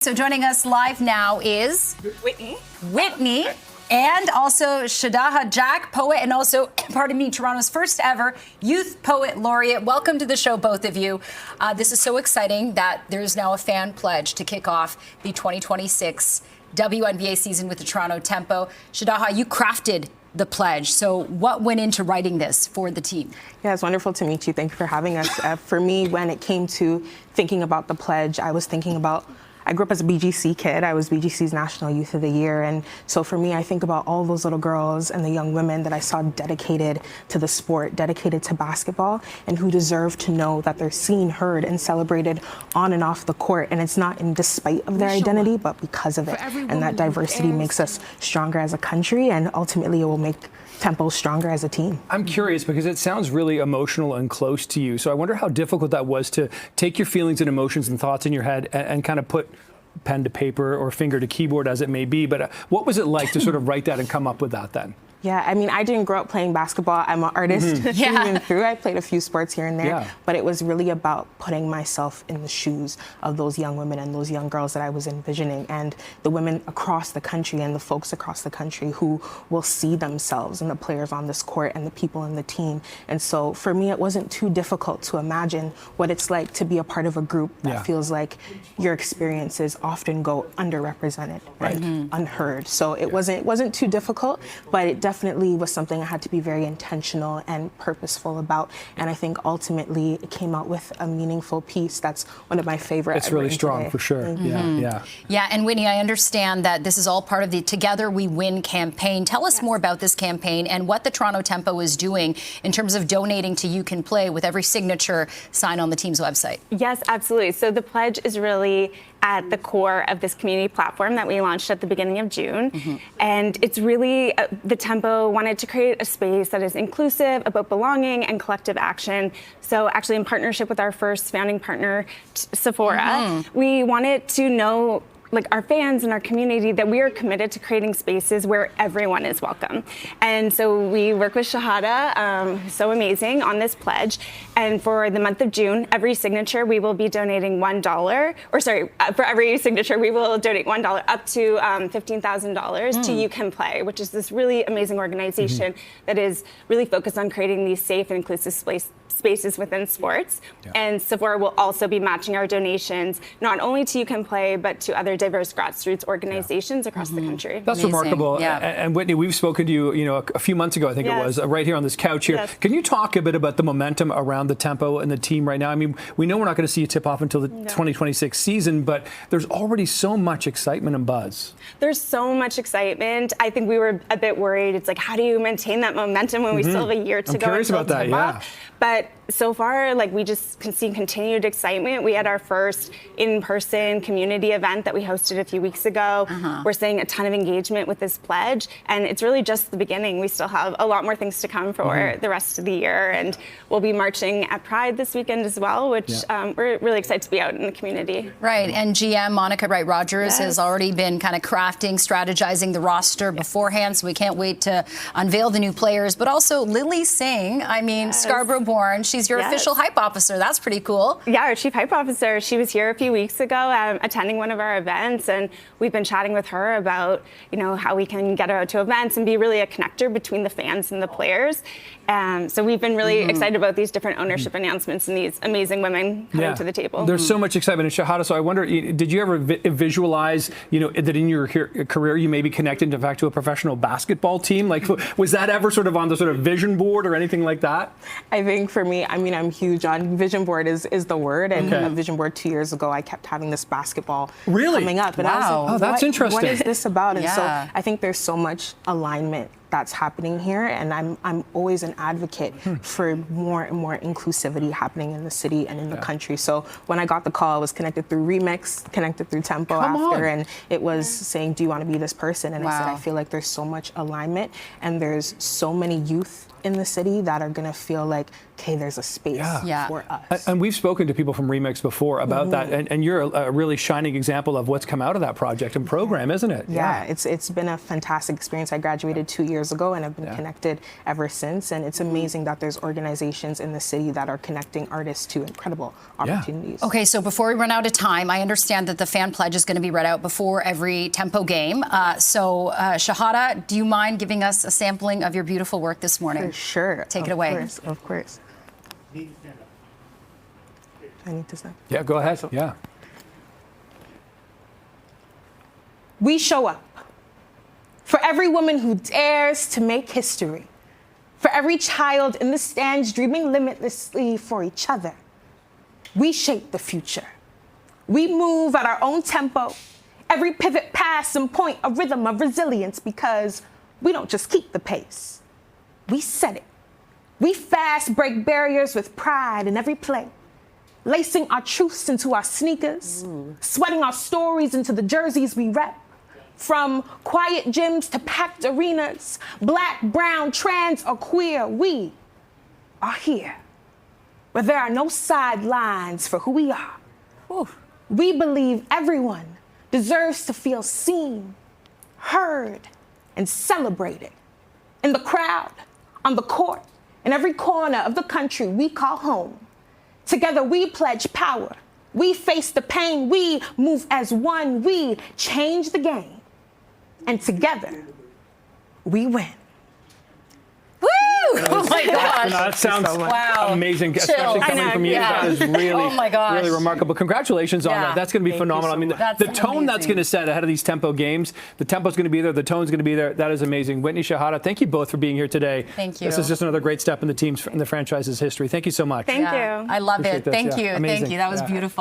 So joining us live now is Whitney, and also Shahaddah Jack, poet, and also, pardon me, Toronto's first ever Youth Poet Laureate. Welcome to the show, both of you. This is so exciting that there's now a fan pledge to kick off the 2026 WNBA season with the Toronto Tempo. Shahaddah, you crafted the pledge. So what went into writing this for the team? Yeah, it's wonderful to meet you. Thank you for having us. For me, when it came to thinking about the pledge, I was thinking about, I grew up as a BGC kid. I was BGC's National Youth of the Year. And so for me, I think about all those little girls and the young women that I saw dedicated to the sport, dedicated to basketball, and who deserve to know that they're seen, heard, and celebrated on and off the court. And it's not in despite of their identity, but because of it. And that diversity makes us stronger as a country, and ultimately it will make Tempo stronger as a team. I'm curious because it sounds really emotional and close to you. So I wonder how difficult that was to take your feelings and emotions and thoughts in your head and kind of put pen to paper or finger to keyboard, as it may be. But what was it like to sort of write that and come up with that then? Yeah, I mean, I didn't grow up playing basketball. I'm an artist through and through. I played a few sports here and there, but it was really about putting myself in the shoes of those young women and those young girls that I was envisioning, and the women across the country and the folks across the country who will see themselves in the players on this court and the people in the team. And so for me, it wasn't too difficult to imagine what it's like to be a part of a group that feels like your experiences often go underrepresented and unheard. So it wasn't too difficult, but it definitely was something I had to be very intentional and purposeful about. And I think ultimately it came out with a meaningful piece. That's one of my favorite. It's really strong today. For sure. Yeah, and Whitney, I understand that this is all part of the Together We Win campaign. Tell us more about this campaign and what the Toronto Tempo is doing in terms of donating to You Can Play with every signature sign on the team's website. Yes, absolutely. So the pledge is really at the core of this community platform that we launched at the beginning of June. And it's really, the Tempo wanted to create a space that is inclusive, about belonging and collective action. So actually in partnership with our first founding partner, Sephora, we wanted to know, like, our fans and our community, that we are committed to creating spaces where everyone is welcome. And so we work with Shahaddah, who's so amazing, on this pledge. And for the month of June, every signature we will be donating $1, or sorry, for every signature we will donate $1 up to $15,000 to You Can Play, which is this really amazing organization that is really focused on creating these safe and inclusive spaces within sports. And Sephora will also be matching our donations not only to You Can Play, but to other diverse grassroots organizations across the country. That's remarkable. And Whitney, we've spoken to you, a few months ago, I think it was, right here on this couch here. Can you talk a bit about the momentum around the Tempo and the team right now? I mean, we know we're not going to see you tip off until the 2026 season, but there's already so much excitement and buzz. There's so much excitement. I think we were a bit worried. It's like, how do you maintain that momentum when we still have a year to go? I'm curious about that, But so far, like, we just can see continued excitement. We had our first in-person community event that we hosted a few weeks ago. We're seeing a ton of engagement with this pledge, and it's really just the beginning. We still have a lot more things to come for the rest of the year, and we'll be marching at Pride this weekend as well, which we're really excited to be out in the community. Right, and GM Monica Wright-Rogers has already been kind of crafting, strategizing the roster beforehand, so we can't wait to unveil the new players. But also Lily Singh, I mean, Scarborough-born, she's your official hype officer. That's pretty cool. Yeah, our chief hype officer. She was here a few weeks ago attending one of our events, and we've been chatting with her about, how we can get her out to events and be really a connector between the fans and the players. So we've been really excited about these different ownership announcements and these amazing women coming to the table. There's so much excitement in Shahaddah. So I wonder, did you ever visualize, that in your career you may be connected, in fact, to a professional basketball team? Like, was that ever sort of on the sort of vision board or anything like that? I think for me, I mean, I'm huge on vision board is the word. And a vision board 2 years ago, I kept having this basketball coming up. And I was like, that's interesting. What is this about? And so I think there's so much alignment that's happening here, and I'm always an advocate for more and more inclusivity happening in the city and in the country. So when I got the call, I was connected through Remix, connected through Tempo and it was saying, do you want to be this person? And I said, I feel like there's so much alignment, and there's so many youth in the city that are going to feel like, okay, there's a space for us. And we've spoken to people from Remix before about that, and you're a really shining example of what's come out of that project and program, isn't it? Yeah, it's been a fantastic experience. I graduated 2 years years ago and have been connected ever since. And it's amazing that there's organizations in the city that are connecting artists to incredible opportunities. Okay, so before we run out of time, I understand that the fan pledge is going to be read out before every Tempo game. Shahaddah, do you mind giving us a sampling of your beautiful work this morning? For sure. Take it away. Of course. I need to stand. Yeah, go ahead. Yeah. We show up for every woman who dares to make history, for every child in the stands dreaming limitlessly for each other. We shape the future. We move at our own tempo, every pivot pass and point a rhythm of resilience, because we don't just keep the pace, we set it. We fast break barriers with pride in every play, lacing our truths into our sneakers, sweating our stories into the jerseys we rep. From quiet gyms to packed arenas, black, brown, trans, or queer, we are here, where there are no sidelines for who we are. Ooh. We believe everyone deserves to feel seen, heard, and celebrated. In the crowd, on the court, in every corner of the country we call home. Together we pledge power. We face the pain. We move as one. We change the game. And together, we win. Woo! Oh my gosh. That sounds amazing, especially coming from you. That is really, really remarkable. Congratulations on that. That's going to be phenomenal. I mean, the tone that's going to set ahead of these Tempo games, the tempo's going to be there, the tone's going to be there. That is amazing. Whitney, Shahaddah, thank you both for being here today. Thank you. This is just another great step in the team's, in the franchise's history. Thank you so much. Thank you. I love it. Thank you. Amazing. Thank you. That was beautiful.